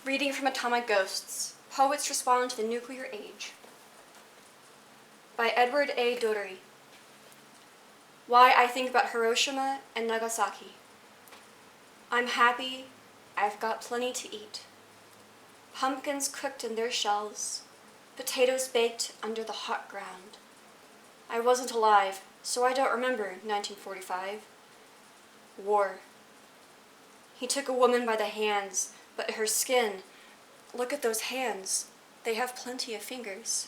Reading from Atomic Ghosts, Poets Respond to the Nuclear Age, by Edward A. Dougherty. Why I think about Hiroshima and Nagasaki. I'm happy, I've got plenty to eat. Pumpkins cooked in their shells, potatoes baked under the hot ground. I wasn't alive, so I don't remember 1945. War. He took a woman by the hands, but her skin, look at those hands, they have plenty of fingers.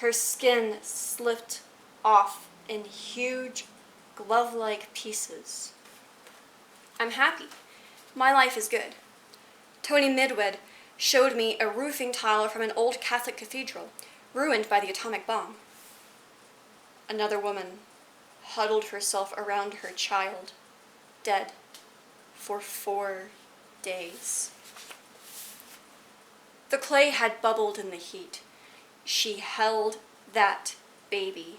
Her skin slipped off in huge glove-like pieces. I'm happy. My life is good. Tony Midwed showed me a roofing tile from an old Catholic cathedral, ruined by the atomic bomb. Another woman huddled herself around her child, dead, for 4 days. The clay had bubbled in the heat. She held that baby,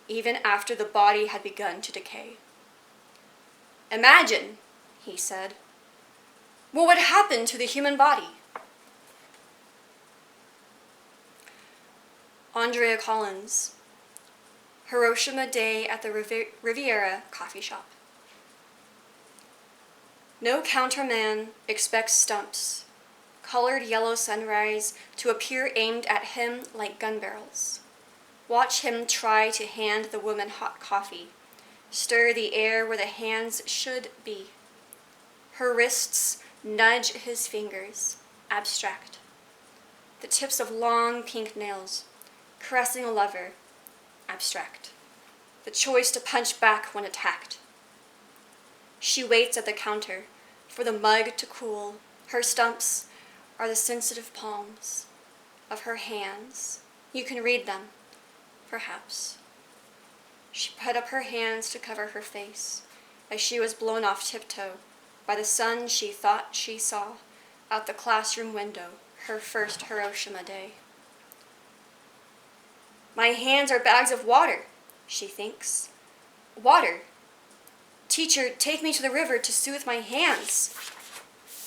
even after the body had begun to decay. Imagine, he said, what would happen to the human body? Andrea Collins, Hiroshima Day at the Riviera Coffee Shop. No counterman expects stumps, colored yellow sunrise, to appear aimed at him like gun barrels. Watch him try to hand the woman hot coffee, stir the air where the hands should be. Her wrists nudge his fingers, abstract. The tips of long pink nails, caressing a lever, abstract. The choice to punch back when attacked. She waits at the counter for the mug to cool. Her stumps are the sensitive palms of her hands. You can read them, perhaps. She put up her hands to cover her face as she was blown off tiptoe by the sun she thought she saw out the classroom window her first Hiroshima day. My hands are bags of water, she thinks. Water. Teacher, take me to the river to soothe my hands.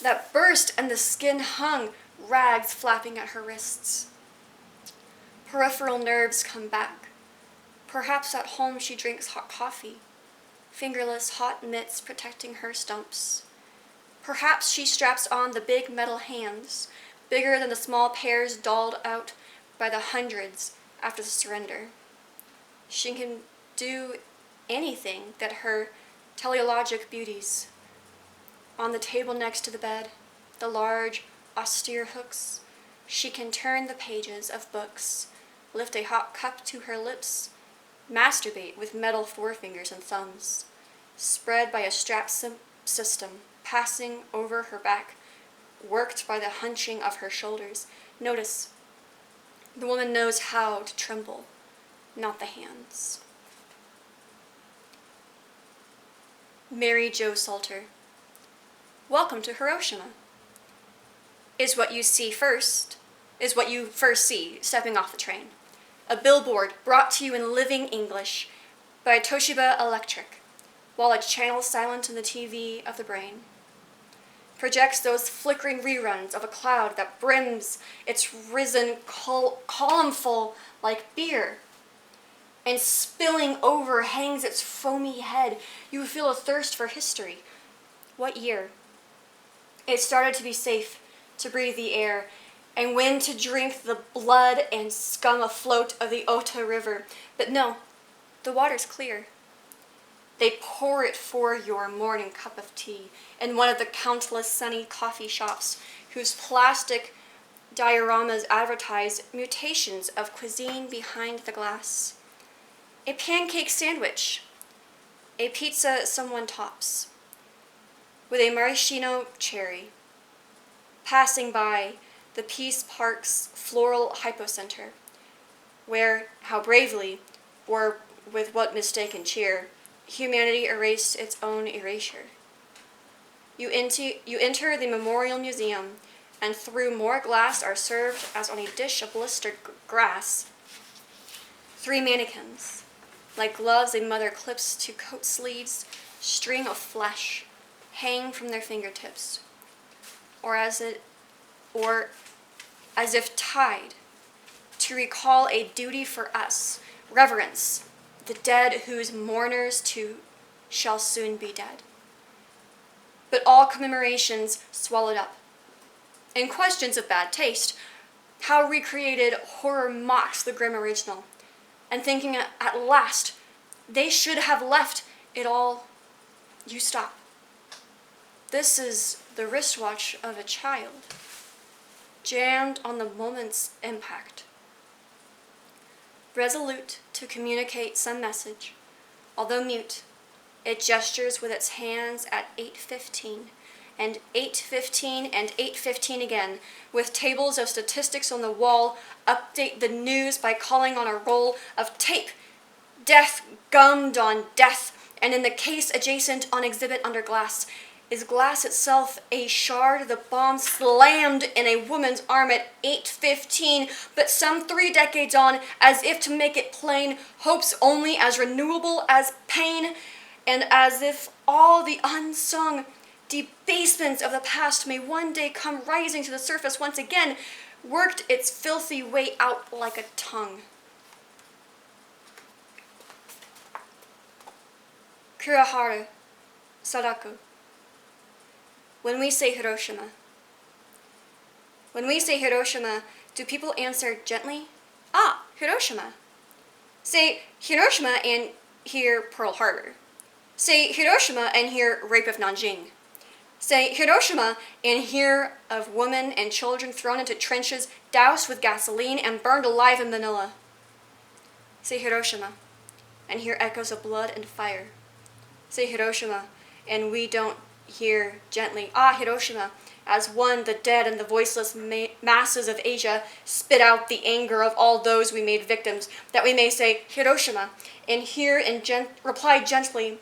That burst and the skin hung, rags flapping at her wrists. Peripheral nerves come back. Perhaps at home she drinks hot coffee, fingerless hot mitts protecting her stumps. Perhaps she straps on the big metal hands, bigger than the small pairs dolled out by the hundreds after the surrender. She can do anything that her teleologic beauties. On the table next to the bed, the large, austere hooks, she can turn the pages of books, lift a hot cup to her lips, masturbate with metal forefingers and thumbs, spread by a strap system passing over her back, worked by the hunching of her shoulders. Notice, the woman knows how to tremble, not the hands. Mary Jo Salter. Welcome to Hiroshima. Is what you first see stepping off the train. A billboard brought to you in living English by Toshiba Electric, while a channel silent in the TV of the brain projects those flickering reruns of a cloud that brims its risen columnful like beer, and spilling over hangs its foamy head. You feel a thirst for history. What year? It started to be safe to breathe the air, and when to drink the blood and scum afloat of the Ota River. But no, the water's clear. They pour it for your morning cup of tea in one of the countless sunny coffee shops whose plastic dioramas advertise mutations of cuisine behind the glass. A pancake sandwich, a pizza someone tops, with a maraschino cherry. Passing by the Peace Park's floral hypocenter, where, how bravely, or with what mistaken cheer, humanity erased its own erasure. You enter the Memorial Museum, and through more glass are served, as on a dish of blistered grass, 3 mannequins, like gloves a mother clips to coat sleeves, string of flesh, hang from their fingertips, or as it or as if tied, to recall a duty for us, reverence the dead whose mourners too shall soon be dead. But all commemorations swallowed up. And questions of bad taste, how recreated horror mocks the grim original, and thinking at last they should have left it all, you stop. This is the wristwatch of a child, jammed on the moment's impact. Resolute to communicate some message, although mute, it gestures with its hands at 8:15, and 8:15 and 8:15 again, with tables of statistics on the wall, update the news by calling on a roll of tape, death gummed on death, and in the case adjacent on exhibit under glass. Is glass itself a shard the bomb slammed in a woman's arm at 8:15, but some 3 decades on, as if to make it plain, hopes only as renewable as pain, and as if all the unsung debasements of the past may one day come rising to the surface once again, worked its filthy way out like a tongue. Kuroharu Sadako. When we say Hiroshima, do people answer gently? Ah, Hiroshima. Say Hiroshima and hear Pearl Harbor. Say Hiroshima and hear Rape of Nanjing. Say Hiroshima and hear of women and children thrown into trenches, doused with gasoline, and burned alive in Manila. Say Hiroshima and hear echoes of blood and fire. Say Hiroshima and we don't hear gently, ah, Hiroshima, as one, the dead and the voiceless masses of Asia spit out the anger of all those we made victims, that we may say Hiroshima, and hear and reply gently,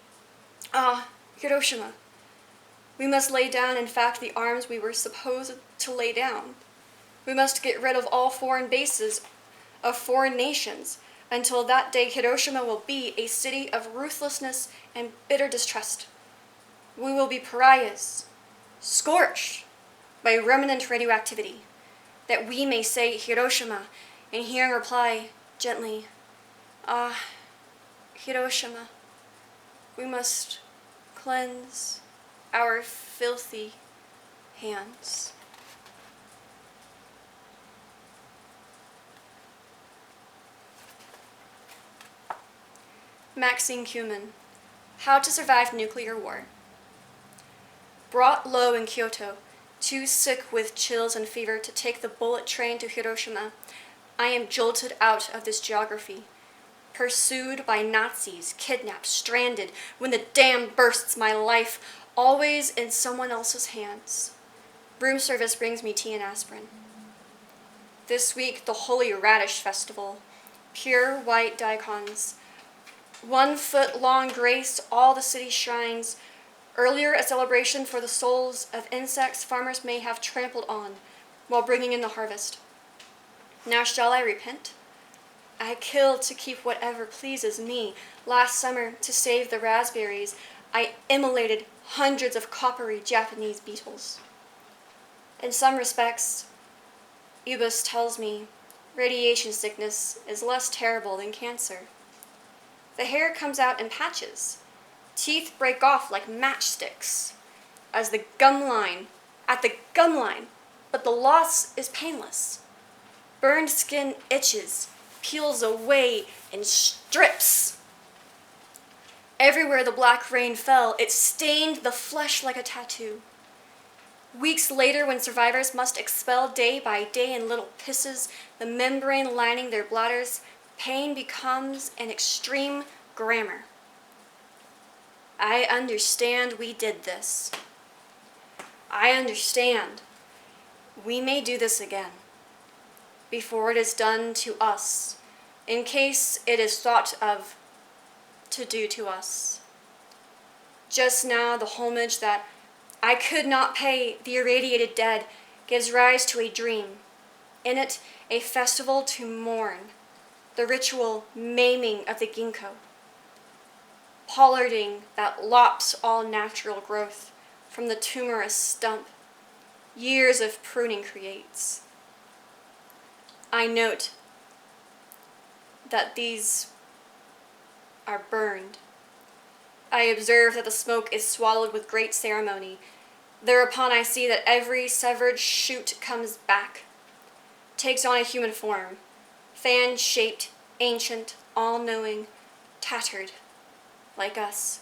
ah, Hiroshima. We must lay down, in fact, the arms we were supposed to lay down. We must get rid of all foreign bases of foreign nations. Until that day, Hiroshima will be a city of ruthlessness and bitter distrust. We will be pariahs, scorched by remnant radioactivity, that we may say Hiroshima, and hear in reply gently, ah, Hiroshima. We must cleanse our filthy hands. Maxine Kumin, How to Survive Nuclear War. Brought low in Kyoto, too sick with chills and fever to take the bullet train to Hiroshima, I am jolted out of this geography. Pursued by Nazis, kidnapped, stranded, when the dam bursts my life, always in someone else's hands. Room service brings me tea and aspirin. This week, the Holy Radish Festival. Pure white daikons. 1 foot long grace all the city shrines. Earlier, a celebration for the souls of insects farmers may have trampled on while bringing in the harvest. Now shall I repent? I killed to keep whatever pleases me. Last summer, to save the raspberries, I immolated hundreds of coppery Japanese beetles. In some respects, Ubus tells me radiation sickness is less terrible than cancer. The hair comes out in patches. Teeth break off like matchsticks. At the gum line, but the loss is painless. Burned skin itches, peels away, and strips. Everywhere the black rain fell, it stained the flesh like a tattoo. Weeks later, when survivors must expel day by day in little pisses, the membrane lining their bladders, pain becomes an extreme grammar. I understand we did this. I understand we may do this again, before it is done to us, in case it is thought of to do to us. Just now, the homage that I could not pay the irradiated dead gives rise to a dream. In it, a festival to mourn, the ritual maiming of the ginkgo, pollarding that lops all natural growth from the tumorous stump, years of pruning creates. I note that these are burned. I observe that the smoke is swallowed with great ceremony. Thereupon I see that every severed shoot comes back, takes on a human form, fan-shaped, ancient, all-knowing, tattered, like us.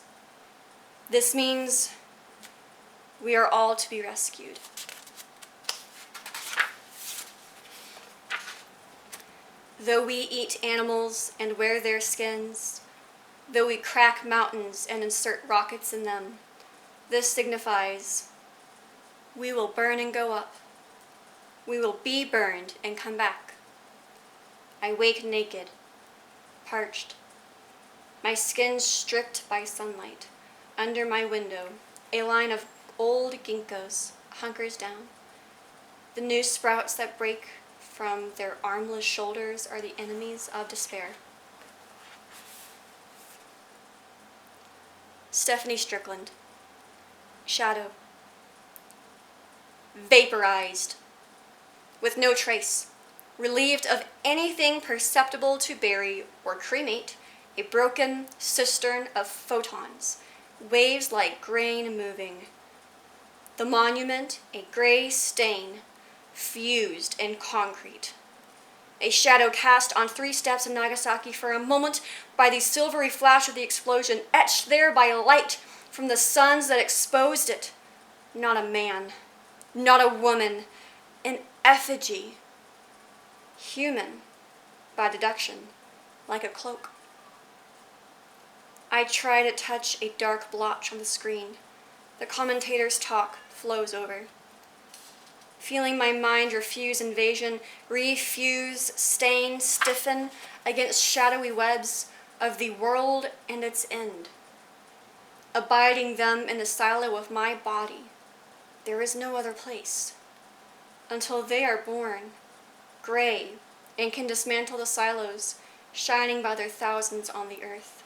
This means we are all to be rescued. Though we eat animals and wear their skins, though we crack mountains and insert rockets in them, this signifies we will burn and go up. We will be burned and come back. I wake naked, parched, my skin stripped by sunlight. Under my window, a line of old ginkgos hunkers down. The new sprouts that break from their armless shoulders are the enemies of despair. Stephanie Strickland. Shadow. Vaporized. With no trace. Relieved of anything perceptible to bury or cremate, a broken cistern of photons, waves like grain moving. The monument, a gray stain, fused in concrete. A shadow cast on 3 steps in Nagasaki for a moment by the silvery flash of the explosion, etched there by light from the suns that exposed it. Not a man, not a woman, an effigy. Human, by deduction, like a cloak. I try to touch a dark blotch on the screen. The commentator's talk flows over. Feeling my mind refuse invasion, refuse, stain, stiffen against shadowy webs of the world and its end. Abiding them in the silo of my body, there is no other place. Until they are born, gray, and can dismantle the silos, shining by their thousands on the earth.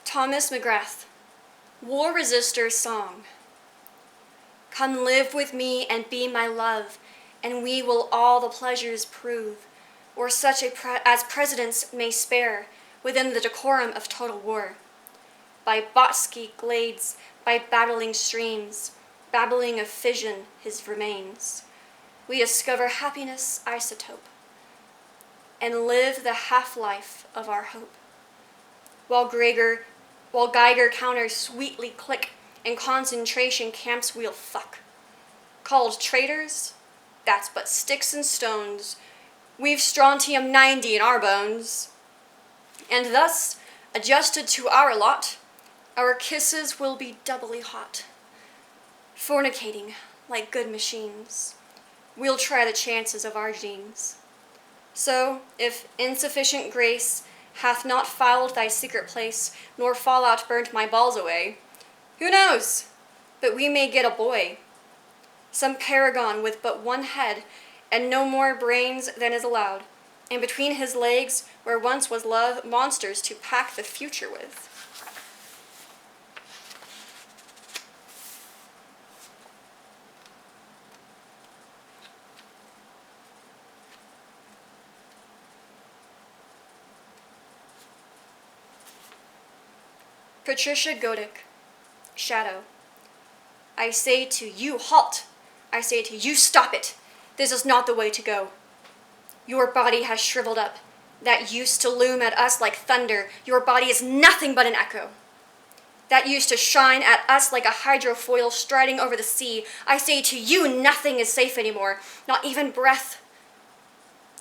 Thomas McGrath, War Resister's Song. Come live with me and be my love, and we will all the pleasures prove, or such as presidents may spare within the decorum of total war. By Botsky glades, by battling streams, babbling of fission his remains, we discover happiness isotope, and live the half-life of our hope. While Geiger counters sweetly click, and concentration camps wheel fuck. Called traitors, that's but sticks and stones. We've strontium-90 in our bones. And thus, adjusted to our lot, our kisses will be doubly hot. Fornicating like good machines, we'll try the chances of our genes. So, if insufficient grace hath not fouled thy secret place, nor fallout burnt my balls away, who knows, but we may get a boy, some paragon with but one head, and no more brains than is allowed, and between his legs, where once was love, monsters to pack the future with. Patricia Godick, Shadow. I say to you, halt! I say to you, stop it! This is not the way to go. Your body has shriveled up. That used to loom at us like thunder. Your body is nothing but an echo. That used to shine at us like a hydrofoil striding over the sea. I say to you, nothing is safe anymore, not even breath.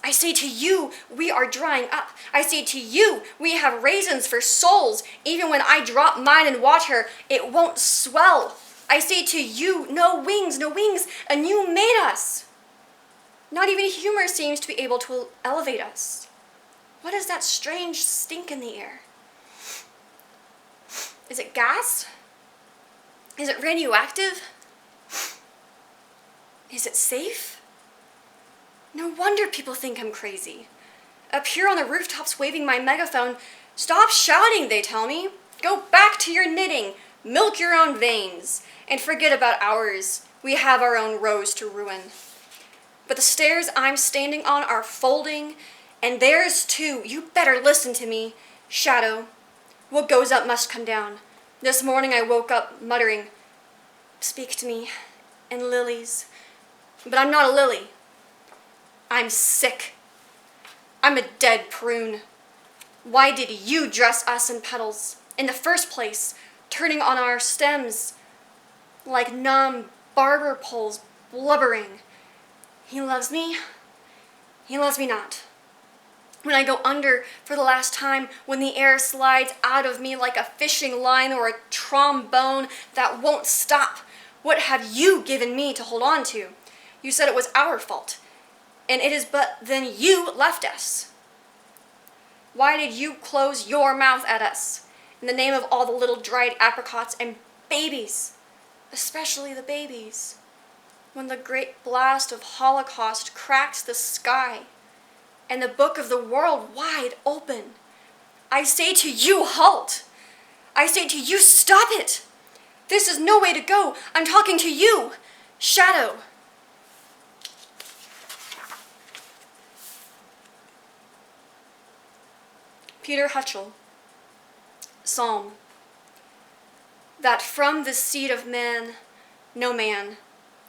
I say to you, we are drying up. I say to you, we have raisins for souls. Even when I drop mine in water, it won't swell. I say to you, no wings, and you made us. Not even humor seems to be able to elevate us. What is that strange stink in the air? Is it gas? Is it radioactive? Is it safe? No wonder people think I'm crazy. Up here on the rooftops waving my megaphone. Stop shouting, they tell me. Go back to your knitting, milk your own veins, and forget about ours. We have our own rows to ruin. But the stairs I'm standing on are folding, and theirs too. You better listen to me. Shadow, what goes up must come down. This morning I woke up muttering, speak to me, and lilies. But I'm not a lily. I'm sick. I'm a dead prune. Why did you dress us in petals in the first place, turning on our stems like numb barber poles blubbering? He loves me. He loves me not. When I go under for the last time, when the air slides out of me like a fishing line or a trombone that won't stop, what have you given me to hold on to? You said it was our fault, and it is but then you left us. Why did you close your mouth at us in the name of all the little dried apricots and babies, especially the babies, when the great blast of Holocaust cracks the sky and the book of the world wide open? I say to you, halt! I say to you, stop it! This is no way to go. I'm talking to you, Shadow. Peter Hutchell, Psalm. That from the seed of man, no man,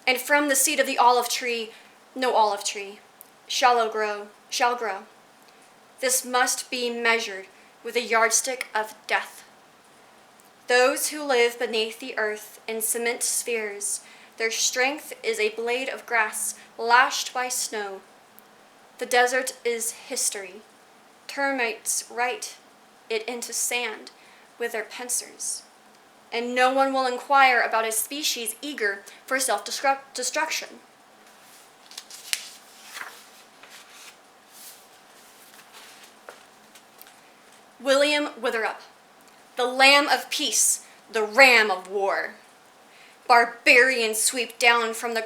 and from the seed of the olive tree, no olive tree, shall grow. This must be measured with a yardstick of death. Those who live beneath the earth in cement spheres, their strength is a blade of grass lashed by snow. The desert is history. Termites write it into sand with their pincers, and no one will inquire about a species eager for self-destruction. William Witherup, the Lamb of Peace, the Ram of War. Barbarians sweep down from the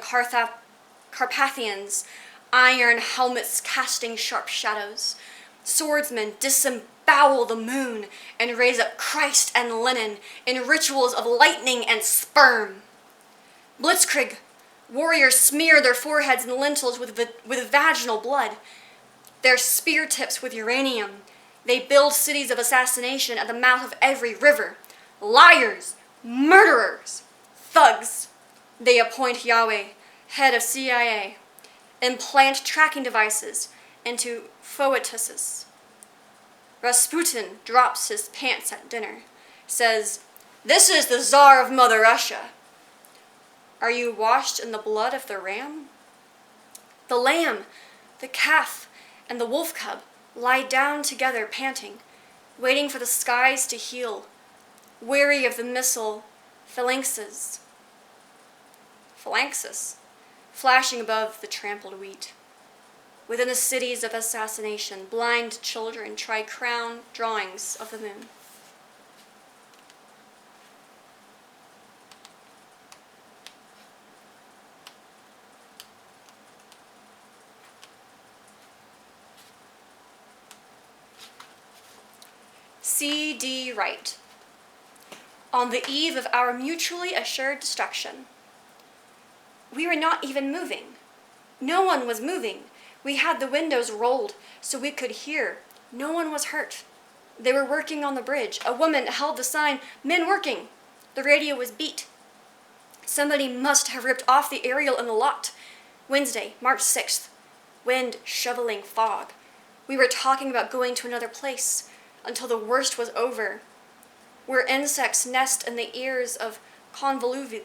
Carpathians, iron helmets casting sharp shadows. Swordsmen disembowel the moon and raise up Christ and Lenin in rituals of lightning and sperm. Blitzkrieg, warriors smear their foreheads and lentils with vaginal blood, their spear tips with uranium. They build cities of assassination at the mouth of every river. Liars, murderers, thugs. They appoint Yahweh, head of CIA, implant tracking devices into foetuses. Rasputin drops his pants at dinner, says, "This is the Tsar of Mother Russia." Are you washed in the blood of the ram? The lamb, the calf, and the wolf cub lie down together panting, waiting for the skies to heal, weary of the missile phalanxes, flashing above the trampled wheat. Within the cities of assassination, blind children try crown drawings of the moon. C.D. Wright. On the eve of our mutually assured destruction. We were not even moving. No one was moving. We had the windows rolled so we could hear. No one was hurt. They were working on the bridge. A woman held the sign, "Men working." The radio was beat. Somebody must have ripped off the aerial in the lot. Wednesday, March 6th. Wind shoveling fog. We were talking about going to another place until the worst was over. Where insects nest in the ears of convolvuli,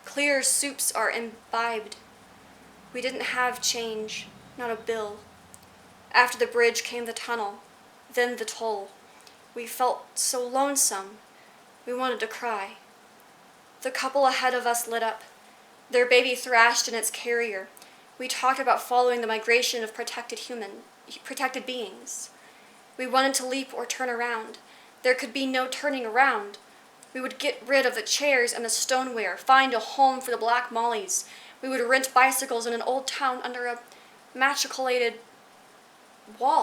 clear soups are imbibed. We didn't have change, not a bill. After the bridge came the tunnel, then the toll. We felt so lonesome, we wanted to cry. The couple ahead of us lit up. Their baby thrashed in its carrier. We talked about following the migration of protected beings. We wanted to leap or turn around. There could be no turning around. We would get rid of the chairs and the stoneware, find a home for the black mollies. We would rent bicycles in an old town under a matriculated wall